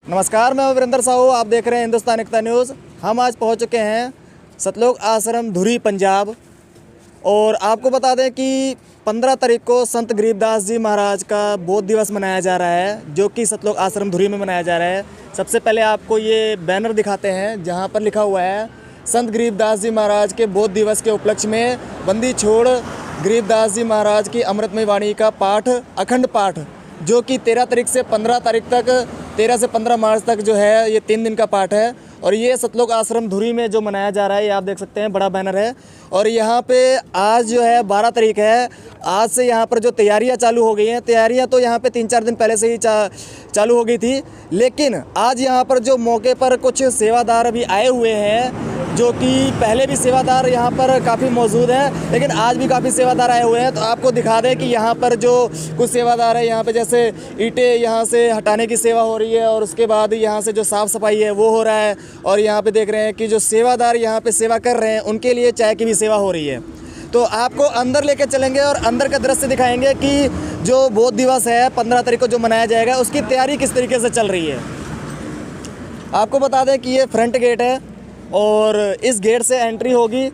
नमस्कार, मैं वीरेंद्र साहू। आप देख रहे हैं हिंदुस्तान एकता न्यूज़। हम आज पहुंच चुके हैं सतलोक आश्रम धुरी पंजाब। और आपको बता दें कि 15 तारीख को संत गरीबदास जी महाराज का बोध दिवस मनाया जा रहा है, जो कि सतलोक आश्रम धुरी में मनाया जा रहा है। सबसे पहले आपको ये बैनर दिखाते हैं जहाँ पर लिखा हुआ है संत गरीबदास जी महाराज के बोध दिवस के उपलक्ष्य में बंदी छोड़ गरीबदास जी महाराज की अमृतमय वाणी का पाठ, अखंड पाठ, जो कि 13 तारीख से 15 तारीख तक, 13 से 15 मार्च तक जो है ये 3 दिन का पाठ है। और ये सतलोक आश्रम धुरी में जो मनाया जा रहा है, ये आप देख सकते हैं, बड़ा बैनर है। और यहाँ पे आज जो है 12 तारीख है, आज से यहाँ पर जो तैयारियाँ चालू हो गई हैं। तैयारियाँ तो यहाँ पे 3-4 दिन पहले से ही चालू हो गई थी, लेकिन आज यहाँ पर जो मौके पर कुछ सेवादार भी आए हुए हैं, जो कि पहले भी सेवादार यहाँ पर काफ़ी मौजूद हैं, लेकिन आज भी काफ़ी सेवादार आए हुए हैं। तो आपको दिखा दें कि यहाँ पर जो कुछ सेवादार है, यहाँ पे जैसे ईंटें यहाँ से हटाने की सेवा हो रही है, और उसके बाद यहाँ से जो साफ़ सफाई है वो हो रहा है। और यहाँ पे देख रहे हैं कि जो सेवादार यहाँ पे सेवा कर रहे हैं, उनके लिए चाय की भी सेवा हो रही है। तो आपको अंदर लेके चलेंगे और अंदर का दृश्य दिखाएंगे कि जो बोध दिवस है 15 तारीख को जो मनाया जाएगा, उसकी तैयारी किस तरीके से चल रही है। आपको बता दें कि ये फ्रंट गेट है और इस गेट से एंट्री होगी।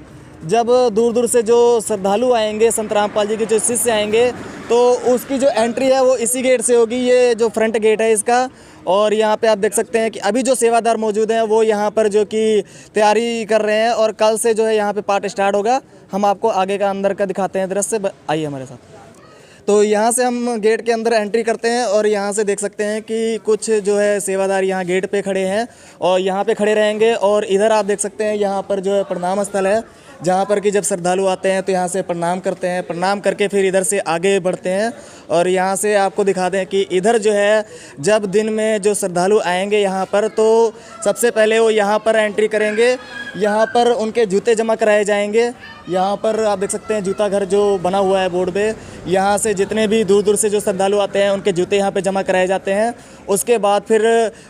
जब दूर दूर से जो श्रद्धालु आएंगे, संत रामपाल जी के जो शिष्य आएंगे, तो उसकी जो एंट्री है वो इसी गेट से होगी। ये जो फ्रंट गेट है इसका। और यहाँ पे आप देख सकते हैं कि अभी जो सेवादार मौजूद हैं वो यहाँ पर जो कि तैयारी कर रहे हैं, और कल से जो है यहाँ पे पाठ स्टार्ट होगा। हम आपको आगे का अंदर का दिखाते हैं दृश्य, आइए हमारे साथ। तो यहाँ से हम गेट के अंदर एंट्री करते हैं और यहाँ से देख सकते हैं कि कुछ जो है सेवादार यहाँ गेट पे खड़े हैं और यहाँ पे खड़े रहेंगे। और इधर आप देख सकते हैं यहाँ पर जो है प्रणाम स्थल है, जहाँ पर कि जब श्रद्धालु आते हैं तो यहाँ से प्रणाम करते हैं, प्रणाम करके फिर इधर से आगे बढ़ते हैं। और यहाँ से आपको दिखा दें कि इधर जो है जब दिन में जो श्रद्धालु आएंगे यहाँ पर, तो सबसे पहले वो यहाँ पर एंट्री करेंगे। यहाँ पर उनके जूते जमा कराए जाएंगे। यहाँ पर आप देख सकते हैं जूता घर जो बना हुआ है बोर्ड पे, यहाँ से जितने भी दूर दूर से जो श्रद्धालु आते हैं उनके जूते यहाँ पे जमा कराए जाते हैं। उसके बाद फिर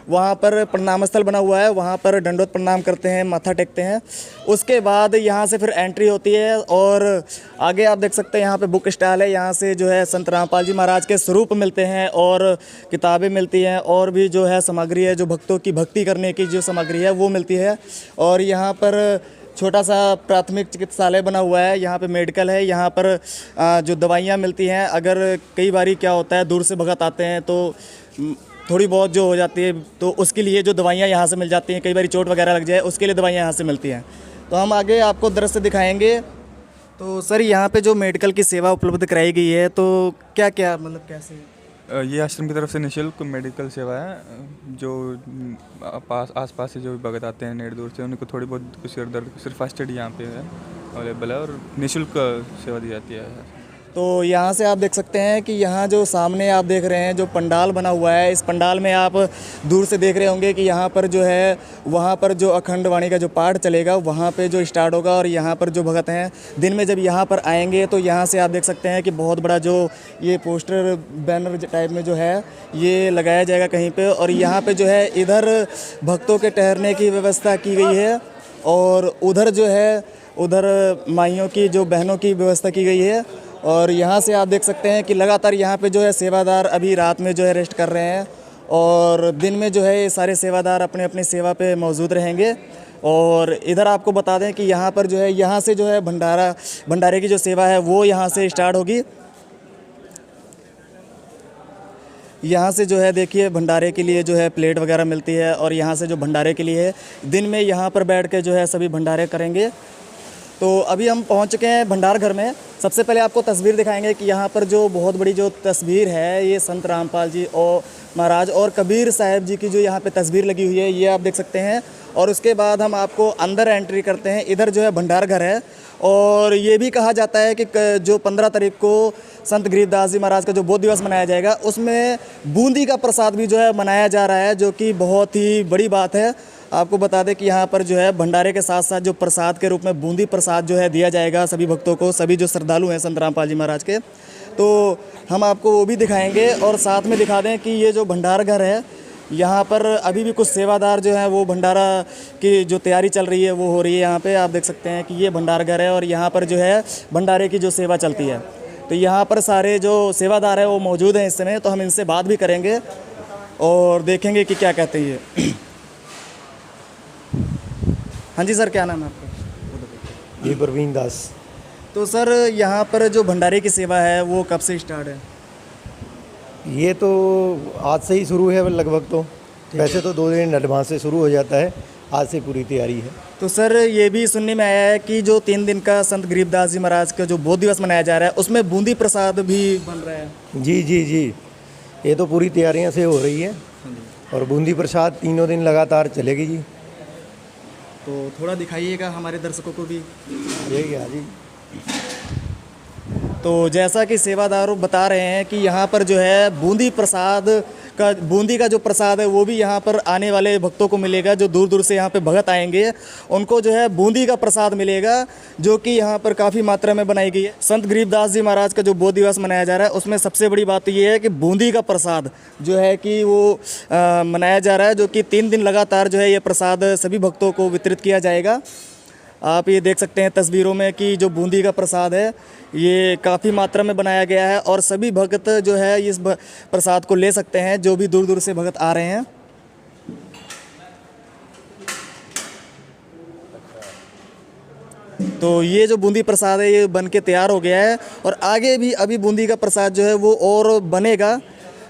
वहाँ पर प्रणाम स्थल बना हुआ है, वहाँ पर दंडोत प्रणाम करते हैं, माथा टेकते हैं। उसके बाद यहाँ से फिर एंट्री होती है और आगे आप देख सकते हैं यहाँ पे बुक स्टॉल है। यहाँ से जो है संत रामपाल जी महाराज के स्वरूप मिलते हैं और किताबें मिलती हैं, और भी जो है सामग्री है, जो भक्तों की भक्ति करने की जो सामग्री है वो मिलती है। और यहाँ पर छोटा सा प्राथमिक चिकित्सालय बना हुआ है, यहाँ पे मेडिकल है। यहाँ पर जो दवाइयाँ मिलती हैं, अगर कई बारी क्या होता है दूर से भगत आते हैं तो थोड़ी बहुत जो हो जाती है, तो उसके लिए जो दवाइयाँ यहाँ से मिल जाती हैं। कई बारी चोट वगैरह लग जाए, उसके लिए दवाइयाँ यहाँ से मिलती हैं। तो हम आगे आपको दृश्य दिखाएंगे। तो सर, यहाँ पे जो मेडिकल की सेवा उपलब्ध कराई गई है, तो क्या क्या मतलब कैसे? ये आश्रम की तरफ से निःशुल्क मेडिकल सेवा है। जो आसपास से जो भी भगत आते हैं नेट दूर से, उनको थोड़ी बहुत सिर दर्द सिर्फ फर्स्ट एड यहाँ पे है अवेलेबल है, और निःशुल्क सेवा दी जाती है। तो यहाँ से आप देख सकते हैं कि यहाँ जो सामने आप देख रहे हैं जो पंडाल बना हुआ है, इस पंडाल में आप दूर से देख रहे होंगे कि यहाँ पर जो है, वहाँ पर जो अखंड वाणी का जो पाठ चलेगा वहाँ पे जो स्टार्ट होगा। और यहाँ पर जो भगत हैं दिन में जब यहाँ पर आएंगे, तो यहाँ से आप देख सकते हैं कि बहुत बड़ा जो ये पोस्टर बैनर टाइप में जो है ये लगाया जाएगा कहीं पर। और यहाँ पर जो है इधर भक्तों के ठहरने की व्यवस्था की गई है, और उधर जो है उधर माइयों की, जो बहनों की व्यवस्था की गई है। और यहाँ से आप देख सकते हैं कि लगातार यहाँ पे जो है सेवादार अभी रात में जो है रेस्ट कर रहे हैं, और दिन में जो है ये सारे सेवादार अपने अपनी सेवा पे मौजूद रहेंगे। और इधर आपको बता दें कि यहाँ पर जो है, यहाँ से जो है भंडारे की जो सेवा है वो यहाँ से स्टार्ट होगी। यहाँ से जो है देखिए भंडारे के लिए जो है प्लेट वगैरह मिलती है, और यहाँ से जो भंडारे के लिए है, दिन में यहाँ पर बैठ के जो है सभी भंडारे करेंगे। तो अभी हम पहुँच चुके हैं भंडार घर में। सबसे पहले आपको तस्वीर दिखाएंगे कि यहाँ पर जो बहुत बड़ी जो तस्वीर है, ये संत रामपाल जी और महाराज और कबीर साहब जी की जो यहाँ पे तस्वीर लगी हुई है, ये आप देख सकते हैं। और उसके बाद हम आपको अंदर एंट्री करते हैं। इधर जो है भंडार घर है, और ये भी कहा जाता है कि जो 15 तारीख को संत गरीबदास जी महाराज का जो बोध दिवस मनाया जाएगा, उसमें बूंदी का प्रसाद भी जो है मनाया जा रहा है, जो कि बहुत ही बड़ी बात है। आपको बता दें कि यहाँ पर जो है भंडारे के साथ साथ जो प्रसाद के रूप में बूंदी प्रसाद जो है दिया जाएगा सभी भक्तों को, सभी जो श्रद्धालु हैं संत रामपाल जी महाराज के। तो हम आपको वो भी दिखाएंगे, और साथ में दिखा दें कि ये जो भंडार घर है, यहाँ पर अभी भी कुछ सेवादार जो हैं वो भंडारा की जो तैयारी चल रही है वो हो रही है। यहाँ पे आप देख सकते हैं कि ये भंडार घर है, और यहाँ पर जो है भंडारे की जो सेवा चलती है। तो यहाँ पर सारे जो सेवादार हैं वो मौजूद हैं इस समय, तो हम इनसे बात भी करेंगे। और देखेंगे कि क्या कहते हैं ये। हाँ जी सर, क्या नाम है आपका? ये प्रवीण दास। तो सर यहाँ पर जो भंडारे की सेवा है वो कब से स्टार्ट है? ये तो आज से ही शुरू है लगभग। तो वैसे तो 2 दिन एडवांस से शुरू हो जाता है, आज से पूरी तैयारी है। तो सर ये भी सुनने में आया है कि जो 3 दिन का संत गरीबदास जी महाराज का जो बोध दिवस मनाया जा रहा है उसमें बूंदी प्रसाद भी बन रहा है। जी जी जी, ये तो पूरी तैयारियां से हो रही है और बूंदी प्रसाद 3 दिन लगातार चलेगी जी। तो थोड़ा दिखाइएगा हमारे दर्शकों को भी। ये क्या जी। तो जैसा कि सेवादार बता रहे हैं कि यहाँ पर जो है बूंदी का जो प्रसाद है वो भी यहाँ पर आने वाले भक्तों को मिलेगा। जो दूर दूर से यहाँ पे भगत आएंगे उनको जो है बूंदी का प्रसाद मिलेगा, जो कि यहाँ पर काफ़ी मात्रा में बनाई गई है। संत गरीबदास जी महाराज का जो बोध दिवस मनाया जा रहा है उसमें सबसे बड़ी बात तो ये है कि बूंदी का प्रसाद जो है कि वो मनाया जा रहा है, जो कि 3 दिन लगातार जो है ये प्रसाद सभी भक्तों को वितरित किया जाएगा। आप ये देख सकते हैं तस्वीरों में कि जो बूंदी का प्रसाद है ये काफ़ी मात्रा में बनाया गया है और सभी भक्त जो है इस प्रसाद को ले सकते हैं, जो भी दूर दूर से भक्त आ रहे हैं। तो ये जो बूंदी प्रसाद है ये बन के तैयार हो गया है और आगे भी अभी बूंदी का प्रसाद जो है वो और बनेगा।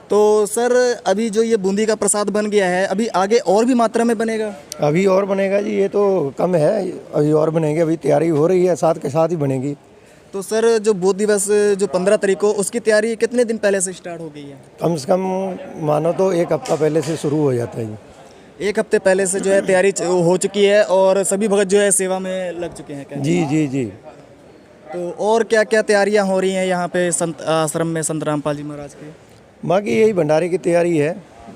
तो सर अभी जो ये बूंदी का प्रसाद बन गया है, अभी आगे और भी मात्रा में बनेगा? अभी और बनेगा जी, ये तो कम है, अभी और बनेंगे। अभी तैयारी हो रही है, साथ के साथ ही बनेगी। तो सर जो बोध दिवस जो 15 तारीख को, उसकी तैयारी कितने दिन पहले से स्टार्ट हो गई है? कम से कम मानो तो 1 हफ्ता पहले से शुरू हो जाता है जी। 1 हफ्ते पहले से जो है तैयारी हो चुकी है और सभी भगत जो है सेवा में लग चुके हैं क्या? जी जी जी। तो और क्या क्या तैयारियां हो रही हैं यहाँ पे संत आश्रम में संत रामपाल जी महाराज के? बाकी यही भंडारे की तैयारी है।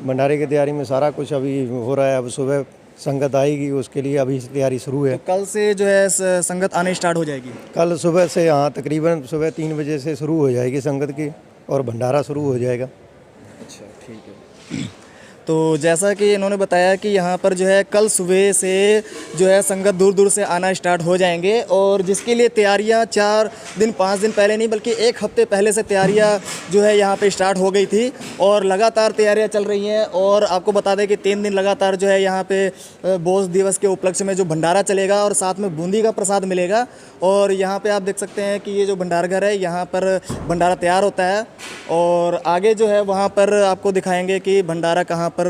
भंडारे की तैयारी में सारा कुछ अभी हो रहा है। अब सुबह संगत आएगी, उसके लिए अभी तैयारी शुरू है। तो कल से जो है संगत आने स्टार्ट हो जाएगी? कल सुबह से, हाँ, तकरीबन सुबह 3 बजे से शुरू हो जाएगी संगत की और भंडारा शुरू हो जाएगा। अच्छा, ठीक है। तो जैसा कि इन्होंने बताया कि यहाँ पर जो है कल सुबह से जो है संगत दूर दूर से आना स्टार्ट हो जाएंगे और जिसके लिए तैयारियाँ 4 दिन 5 दिन पहले नहीं बल्कि 1 हफ्ते पहले से तैयारियाँ जो है यहाँ पे स्टार्ट हो गई थी और लगातार तैयारियाँ चल रही हैं। और आपको बता दें कि 3 दिन लगातार जो है यहाँ पे बोध दिवस के उपलक्ष्य में जो भंडारा चलेगा और साथ में बूंदी का प्रसाद मिलेगा। और यहाँ पर आप देख सकते हैं कि ये जो भंडार घर है यहाँ पर भंडारा तैयार होता है और आगे जो है वहाँ पर आपको दिखाएँगे कि भंडारा कहाँ पर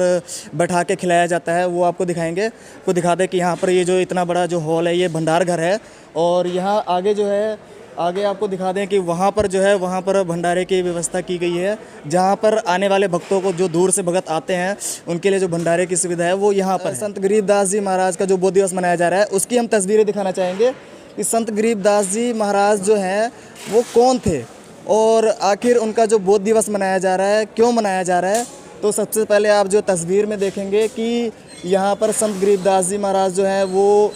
बैठा के खिलाया जाता है, वो आपको दिखाएंगे। आपको दिखा दें कि यहाँ पर ये जो इतना बड़ा जो हॉल है ये भंडार घर है और यहाँ आगे जो है आगे आपको दिखा दें कि वहाँ पर जो है वहाँ पर भंडारे की व्यवस्था की गई है, जहाँ पर आने वाले भक्तों को जो दूर से भगत आते हैं उनके लिए जो भंडारे की सुविधा है वो यहाँ पर। संत गरीबदास जी महाराज का जो बोध दिवस मनाया जा रहा है उसकी हम तस्वीरें दिखाना चाहेंगे कि संत गरीबदास जी महाराज जो हैं वो कौन थे और आखिर उनका जो बोध दिवस मनाया जा रहा है क्यों मनाया जा रहा है। तो सबसे पहले आप जो तस्वीर में देखेंगे कि यहाँ पर संत गरीबदास जी महाराज जो हैं वो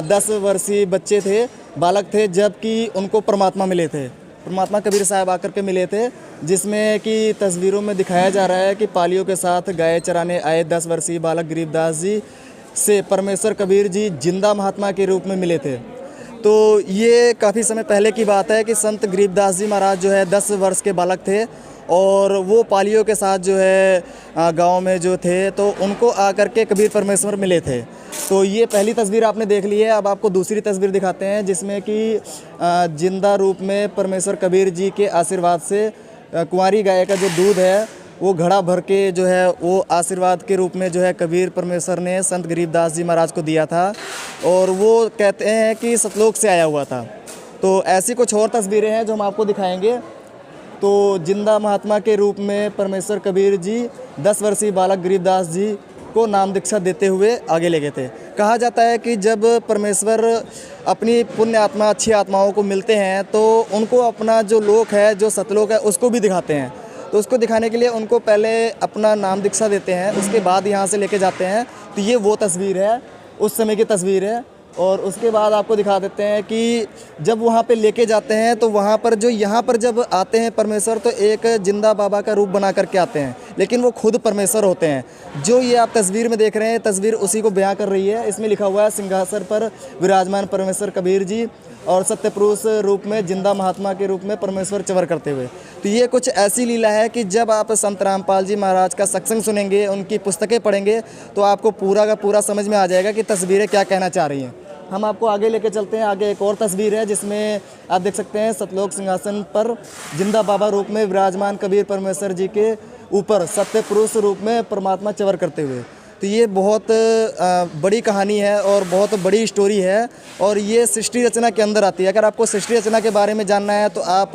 10 वर्षीय बच्चे थे, बालक थे, जबकि उनको परमात्मा मिले थे, परमात्मा कबीर साहब आकर के मिले थे, जिसमें कि तस्वीरों में दिखाया जा रहा है कि पालियों के साथ गाय चराने आए 10 वर्षीय बालक गरीबदास जी से परमेश्वर कबीर जी जिंदा महात्मा के रूप में मिले थे। तो ये काफ़ी समय पहले की बात है कि संत गरीबदास जी महाराज जो है 10 वर्ष के बालक थे और वो पालियों के साथ जो है गांव में जो थे तो उनको आकर के कबीर परमेश्वर मिले थे। तो ये पहली तस्वीर आपने देख ली है। अब आपको दूसरी तस्वीर दिखाते हैं जिसमें कि जिंदा रूप में परमेश्वर कबीर जी के आशीर्वाद से कुंवारी गाय का जो दूध है वो घड़ा भर के जो है वो आशीर्वाद के रूप में जो है कबीर परमेश्वर ने संत गरीबदास जी महाराज को दिया था और वो कहते हैं कि सतलोक से आया हुआ था। तो ऐसी कुछ और तस्वीरें हैं जो हम आपको दिखाएंगे। तो जिंदा महात्मा के रूप में परमेश्वर कबीर जी 10 वर्षीय बालक गरीबदास जी को नाम दीक्षा देते हुए आगे ले गए थे। कहा जाता है कि जब परमेश्वर अपनी पुण्य आत्मा अच्छी आत्माओं को मिलते हैं तो उनको अपना जो लोक है जो सतलोक है उसको भी दिखाते हैं। तो उसको दिखाने के लिए उनको पहले अपना नाम दीक्षा देते हैं, उसके बाद यहाँ से लेके जाते हैं। तो ये वो तस्वीर है, उस समय की तस्वीर है। और उसके बाद आपको दिखा देते हैं कि जब वहाँ पे लेके जाते हैं तो वहाँ पर जो यहाँ पर जब आते हैं परमेश्वर तो एक जिंदा बाबा का रूप बना करके आते हैं, लेकिन वो खुद परमेश्वर होते हैं। जो ये आप तस्वीर में देख रहे हैं, तस्वीर उसी को बयां कर रही है। इसमें लिखा हुआ है सिंहासन पर विराजमान परमेश्वर कबीर जी और सत्य पुरुष रूप में जिंदा महात्मा के रूप में परमेश्वर चवर करते हुए। तो ये कुछ ऐसी लीला है कि जब आप संत रामपाल जी महाराज का सत्संग सुनेंगे, उनकी पुस्तकें पढ़ेंगे तो आपको पूरा का पूरा समझ में आ जाएगा कि तस्वीरें क्या कहना चाह रही हैं। हम आपको आगे लेके चलते हैं। आगे एक और तस्वीर है जिसमें आप देख सकते हैं सतलोक सिंहासन पर जिंदा बाबा रूप में विराजमान कबीर परमेश्वर जी के ऊपर सत्य पुरुष रूप में परमात्मा चवर करते हुए। तो ये बहुत बड़ी कहानी है और बहुत बड़ी स्टोरी है और ये सृष्टि रचना के अंदर आती है। अगर आपको सृष्टि रचना के बारे में जानना है तो आप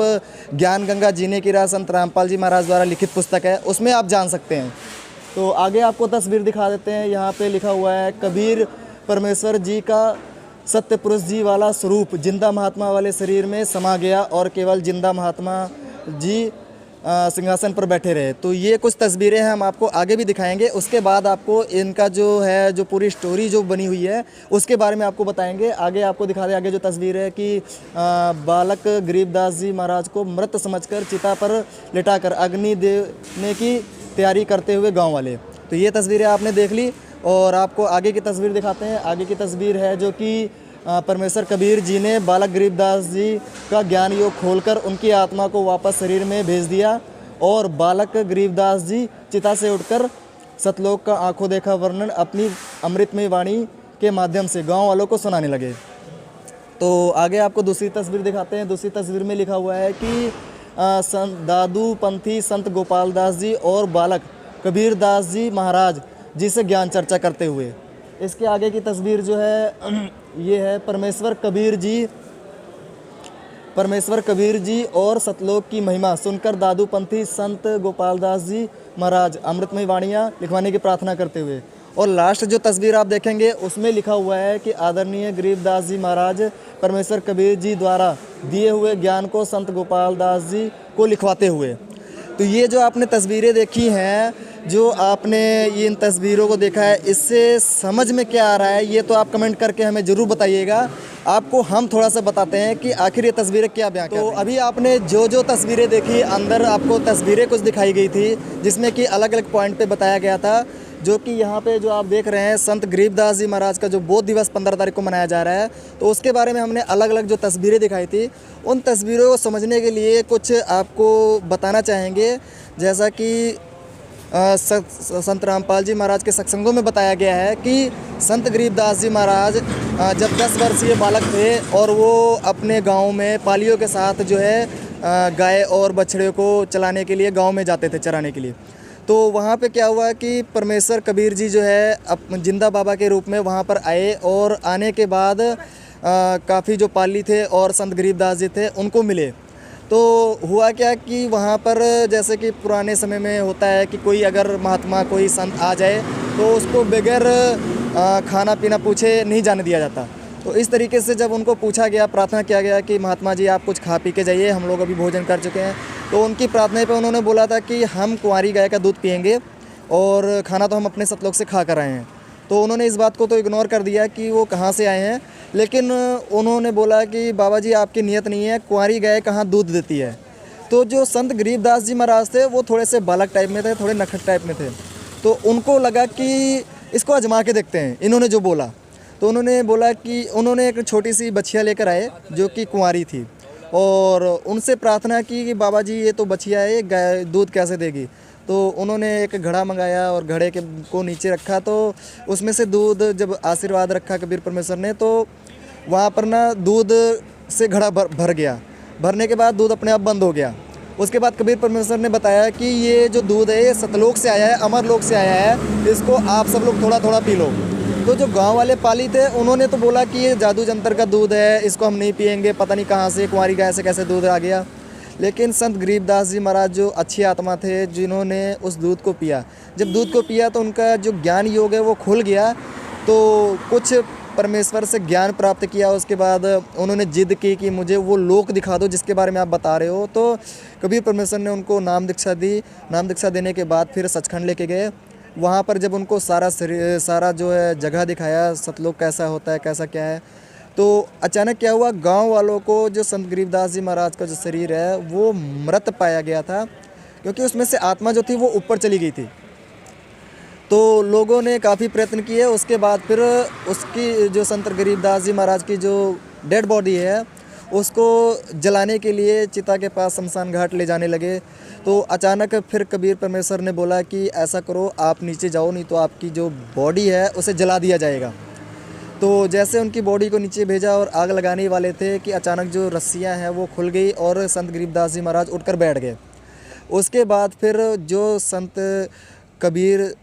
ज्ञान गंगा जीने की राह संत रामपाल जी महाराज द्वारा लिखित पुस्तक है, उसमें आप जान सकते हैं। तो आगे आपको तस्वीर दिखा देते हैं। यहाँ पे लिखा हुआ है कबीर परमेश्वर जी का सत्य पुरुष जी वाला स्वरूप जिंदा महात्मा वाले शरीर में समा गया और केवल जिंदा महात्मा जी सिंहासन पर बैठे रहे। तो ये कुछ तस्वीरें हैं, हम आपको आगे भी दिखाएंगे। उसके बाद आपको इनका जो है जो पूरी स्टोरी जो बनी हुई है उसके बारे में आपको बताएंगे। आगे आपको दिखा दें, आगे जो तस्वीर है कि बालक गरीबदास जी महाराज को मृत समझकर चिता पर लिटाकर अग्नि देने की तैयारी करते हुए गाँव वाले। तो ये तस्वीरें आपने देख ली और आपको आगे की तस्वीर दिखाते हैं। आगे की तस्वीर है जो कि परमेश्वर कबीर जी ने बालक गरीबदास जी का ज्ञान योग खोलकर उनकी आत्मा को वापस शरीर में भेज दिया और बालक गरीबदास जी चिता से उठकर सतलोक का आंखों देखा वर्णन अपनी अमृतमय वाणी के माध्यम से गांव वालों को सुनाने लगे। तो आगे आपको दूसरी तस्वीर दिखाते हैं। दूसरी तस्वीर में लिखा हुआ है कि संत दादू पंथी संत गोपाल दास जी और बालक कबीर दास जी महाराज जी से ज्ञान चर्चा करते हुए। इसके आगे की तस्वीर जो है ये है परमेश्वर कबीर जी और सतलोक की महिमा सुनकर दादू पंथी संत गोपाल दास जी महाराज अमृतमय वाणियाँ लिखवाने की प्रार्थना करते हुए। और लास्ट जो तस्वीर आप देखेंगे उसमें लिखा हुआ है कि आदरणीय गरीबदास जी महाराज परमेश्वर कबीर जी द्वारा दिए हुए ज्ञान को संत गोपाल दास जी को लिखवाते हुए। तो ये जो आपने तस्वीरें देखी हैं, जो आपने ये इन तस्वीरों को देखा है, इससे समझ में क्या आ रहा है ये तो आप कमेंट करके हमें ज़रूर बताइएगा। आपको हम थोड़ा सा बताते हैं कि आखिर ये तस्वीरें क्या बयां कर रही हैं। तो अभी आपने जो तस्वीरें देखी, अंदर आपको तस्वीरें कुछ दिखाई गई थी जिसमें कि अलग अलग पॉइंट पे बताया गया था। जो कि यहाँ पे जो आप देख रहे हैं संत गरीबदास जी महाराज का जो बोध दिवस 15 तारीख को मनाया जा रहा है, तो उसके बारे में हमने अलग अलग जो तस्वीरें दिखाई थी, उन तस्वीरों को समझने के लिए कुछ आपको बताना चाहेंगे। जैसा कि संत रामपाल जी महाराज के सत्संगों में बताया गया है कि संत गरीबदास जी महाराज जब 10 वर्षीय बालक थे और वो अपने गांव में पालियों के साथ जो है गाय और बछड़े को चलाने के लिए गांव में जाते थे, चराने के लिए। तो वहाँ पे क्या हुआ कि परमेश्वर कबीर जी जो है जिंदा बाबा के रूप में वहाँ पर आए और आने के बाद काफ़ी जो पाली थे और संत गरीबदास जी थे उनको मिले। तो हुआ क्या कि वहाँ पर जैसे कि पुराने समय में होता है कि कोई अगर महात्मा कोई संत आ जाए तो उसको बगैर खाना पीना पूछे नहीं जाने दिया जाता। तो इस तरीके से जब उनको पूछा गया, प्रार्थना किया गया कि महात्मा जी आप कुछ खा पी के जाइए, हम लोग अभी भोजन कर चुके हैं। तो उनकी प्रार्थना पे उन्होंने बोला था कि हम कुंवारी गाय का दूध पिएंगे और खाना तो हम अपने सतलोक से खा कर आए हैं। तो उन्होंने इस बात को तो इग्नोर कर दिया कि वो कहाँ से आए हैं, लेकिन उन्होंने बोला कि बाबा जी आपकी नीयत नहीं है, कुंवारी गाय कहाँ दूध देती है। तो जो संत गरीबदास जी महाराज थे वो थोड़े से बालक टाइप में थे, थोड़े नखट टाइप में थे। तो उनको लगा कि इसको आजमा के देखते हैं, इन्होंने जो बोला। तो उन्होंने बोला कि उन्होंने एक छोटी सी बछिया लेकर आए जो कि कुंवारी थी और उनसे प्रार्थना की कि बाबा जी ये तो बछिया है, गाय दूध कैसे देगी। तो उन्होंने एक घड़ा मंगाया और घड़े के को नीचे रखा, तो उसमें से दूध जब आशीर्वाद रखा कबीर परमेश्वर ने, तो वहाँ पर ना दूध से घड़ा भर गया। भरने के बाद दूध अपने आप बंद हो गया। उसके बाद कबीर परमेश्वर ने बताया कि ये जो दूध है ये सतलोक से आया है, अमरलोक से आया है, इसको आप सब लोग थोड़ा थोड़ा पी लो। तो जो गांव वाले पाली थे उन्होंने तो बोला कि ये जादू जंतर का दूध है, इसको हम नहीं पिएंगे, पता नहीं कहाँ से कुंवारी गाय से कैसे दूध आ गया। लेकिन संत गरीबदास जी महाराज जो अच्छी आत्मा थे, जिन्होंने उस दूध को पिया, जब दूध को पिया तो उनका जो ज्ञान योग है वो खुल गया। तो कुछ परमेश्वर से ज्ञान प्राप्त किया। उसके बाद उन्होंने जिद की कि मुझे वो लोक दिखा दो जिसके बारे में आप बता रहे हो। तो कबीर परमेश्वर ने उनको नाम दीक्षा दी। नाम दीक्षा देने के बाद फिर सचखंड लेके गए वहाँ पर जब उनको सारा जो है जगह दिखाया, सतलोक कैसा होता है, कैसा क्या है, तो अचानक क्या हुआ, गांव वालों को जो संत गरीबदास जी महाराज का जो शरीर है वो मृत पाया गया था, क्योंकि उसमें से आत्मा जो थी वो ऊपर चली गई थी। तो लोगों ने काफ़ी प्रयत्न किए, उसके बाद फिर उसकी जो संत गरीबदास जी महाराज की जो डेड बॉडी है उसको जलाने के लिए चिता के पास शमशान घाट ले जाने लगे। तो अचानक फिर कबीर परमेश्वर ने बोला कि ऐसा करो, आप नीचे जाओ, नहीं तो आपकी जो बॉडी है उसे जला दिया जाएगा। तो जैसे उनकी बॉडी को नीचे भेजा और आग लगाने वाले थे कि अचानक जो रस्सियां हैं वो खुल गई और संत गरीबदास जी महाराज उठकर बैठ गए। उसके बाद फिर जो संत कबीर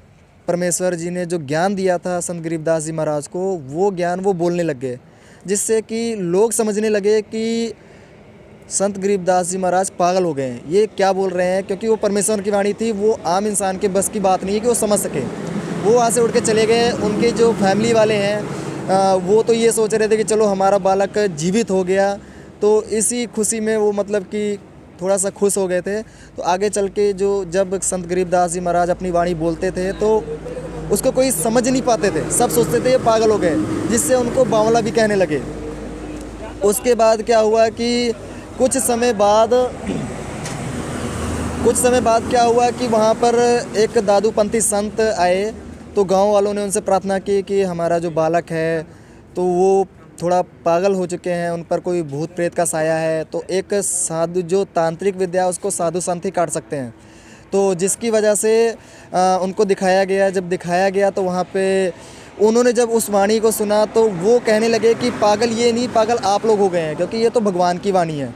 परमेश्वर जी ने जो ज्ञान दिया था संत गरीबदास जी महाराज को, वो ज्ञान वो बोलने लग गए, जिससे कि लोग समझने लगे कि संत गरीबदास जी महाराज पागल हो गए हैं, ये क्या बोल रहे हैं, क्योंकि वो परमेश्वर की वाणी थी, वो आम इंसान के बस की बात नहीं है कि वो समझ सके। वो वहाँ से उठ के चले गए। उनके जो फैमिली वाले हैं वो तो ये सोच रहे थे कि चलो हमारा बालक जीवित हो गया, तो इसी खुशी में वो मतलब कि थोड़ा सा खुश हो गए थे। तो आगे चल के जो जब संत गरीबदास जी महाराज अपनी वाणी बोलते थे तो उसको कोई समझ नहीं पाते थे, सब सोचते थे ये पागल हो गए, जिससे उनको बावला भी कहने लगे। उसके बाद क्या हुआ कि कुछ समय बाद क्या हुआ कि वहाँ पर एक दादूपंथी संत आए। तो गांव वालों ने उनसे प्रार्थना की कि हमारा जो बालक है तो वो थोड़ा पागल हो चुके हैं, उन पर कोई भूत प्रेत का साया है, तो एक साधु जो तांत्रिक विद्या उसको साधु संत ही काट सकते हैं। तो जिसकी वजह से उनको दिखाया गया। जब दिखाया गया तो वहाँ पे उन्होंने जब उस वाणी को सुना तो वो कहने लगे कि पागल ये नहीं, पागल आप लोग हो गए हैं, क्योंकि ये तो भगवान की वाणी है।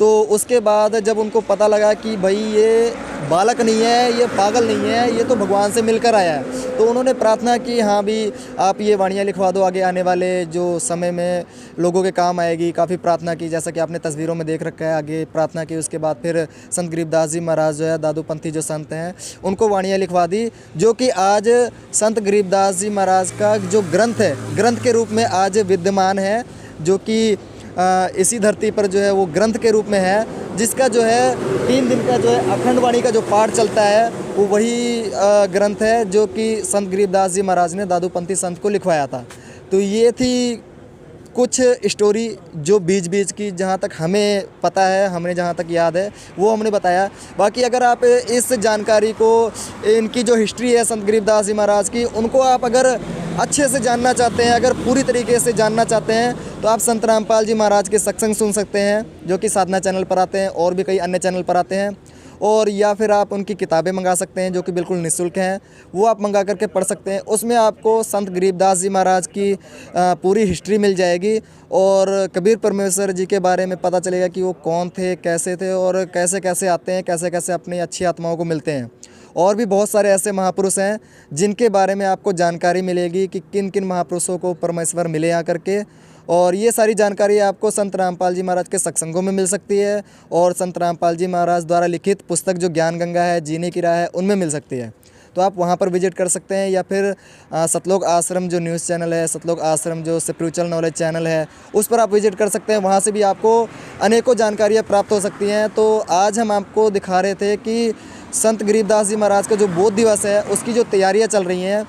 तो उसके बाद जब उनको पता लगा कि भाई ये बालक नहीं है, ये पागल नहीं है, ये तो भगवान से मिलकर आया है, तो उन्होंने प्रार्थना की, हाँ भी आप ये वाणियाँ लिखवा दो, आगे आने वाले जो समय में लोगों के काम आएगी। काफ़ी प्रार्थना की, जैसा कि आपने तस्वीरों में देख रखा है। आगे प्रार्थना की, उसके बाद फिर संत गरीबदास जी महाराज जो है दादूपंथी जो संत हैं उनको वाणियाँ लिखवा दी, जो कि आज संत गरीबदास जी महाराज का जो ग्रंथ है, ग्रंथ के रूप में आज विद्यमान है, जो कि इसी धरती पर जो है वो ग्रंथ के रूप में है, जिसका जो है 3 दिन का जो है अखंड वाणी का जो पाठ चलता है वो वही ग्रंथ है जो कि संत गरीबदास जी महाराज ने दादूपंथी संत को लिखवाया था। तो ये थी कुछ स्टोरी जो बीच की, जहाँ तक हमें पता है, हमें जहाँ तक याद है वो हमने बताया। बाकी अगर आप इस जानकारी को, इनकी जो हिस्ट्री है संत गरीबदास जी महाराज की, उनको आप अगर अच्छे से जानना चाहते हैं, अगर पूरी तरीके से जानना चाहते हैं, तो आप संत रामपाल जी महाराज के सत्संग सुन सकते हैं, जो कि साधना चैनल पर आते हैं और भी कई अन्य चैनल पर आते हैं। और या फिर आप उनकी किताबें मंगा सकते हैं, जो कि बिल्कुल निःशुल्क हैं, वो आप मंगा करके पढ़ सकते हैं। उसमें आपको संत गरीबदास जी महाराज की पूरी हिस्ट्री मिल जाएगी और कबीर परमेश्वर जी के बारे में पता चलेगा कि वो कौन थे, कैसे थे और कैसे कैसे आते हैं, कैसे कैसे अपनी अच्छी आत्माओं को मिलते हैं। और भी बहुत सारे ऐसे महापुरुष हैं जिनके बारे में आपको जानकारी मिलेगी कि किन किन महापुरुषों को परमेश्वर मिले आकर के। और ये सारी जानकारी आपको संत रामपाल जी महाराज के सत्संगों में मिल सकती है और संत रामपाल जी महाराज द्वारा लिखित पुस्तक जो ज्ञान गंगा है, जीने की राह है, उनमें मिल सकती है। तो आप वहाँ पर विजिट कर सकते हैं, या फिर सतलोक आश्रम जो न्यूज़ चैनल है, सतलोक आश्रम जो स्पिरिचुअल नॉलेज चैनल है, उस पर आप विजिट कर सकते हैं। वहाँ से भी आपको अनेकों जानकारियाँ प्राप्त हो सकती हैं। तो आज हम आपको दिखा रहे थे कि संत गरीबदास जी महाराज का जो बोध दिवस है उसकी जो तैयारियाँ चल रही हैं,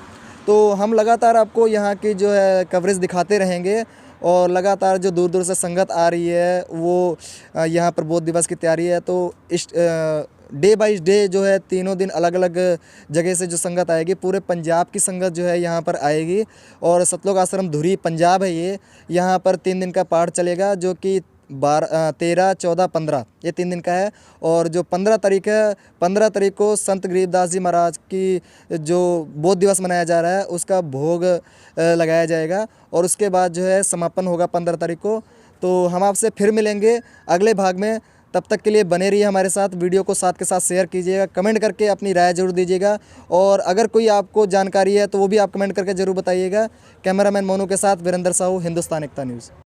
तो हम लगातार आपको यहाँ की जो है कवरेज दिखाते रहेंगे। और लगातार जो दूर दूर से संगत आ रही है वो यहाँ पर बोध दिवस की तैयारी है। तो इस डे बाई डे जो है 3 दिन अलग अलग जगह से जो संगत आएगी, पूरे पंजाब की संगत जो है यहाँ पर आएगी। और सतलोक आश्रम धुरी पंजाब है ये, यहाँ पर 3 दिन का पाठ चलेगा, जो कि 13, 14, 15 ये 3 दिन का है। और जो 15 तारीख है, 15 तारीख को संत गरीबदास जी महाराज की जो बोध दिवस मनाया जा रहा है उसका भोग लगाया जाएगा और उसके बाद जो है समापन होगा 15 तारीख को। तो हम आपसे फिर मिलेंगे अगले भाग में। तब तक के लिए बने रहिए हमारे साथ। वीडियो को साथ के साथ शेयर कीजिएगा, कमेंट करके अपनी राय जरूर दीजिएगा। और अगर कोई आपको जानकारी है तो वो भी आप कमेंट करके ज़रूर बताइएगा। कैमरामैन मोनू के साथ वीरेंद्र साहू, हिंदुस्तान एकता न्यूज़।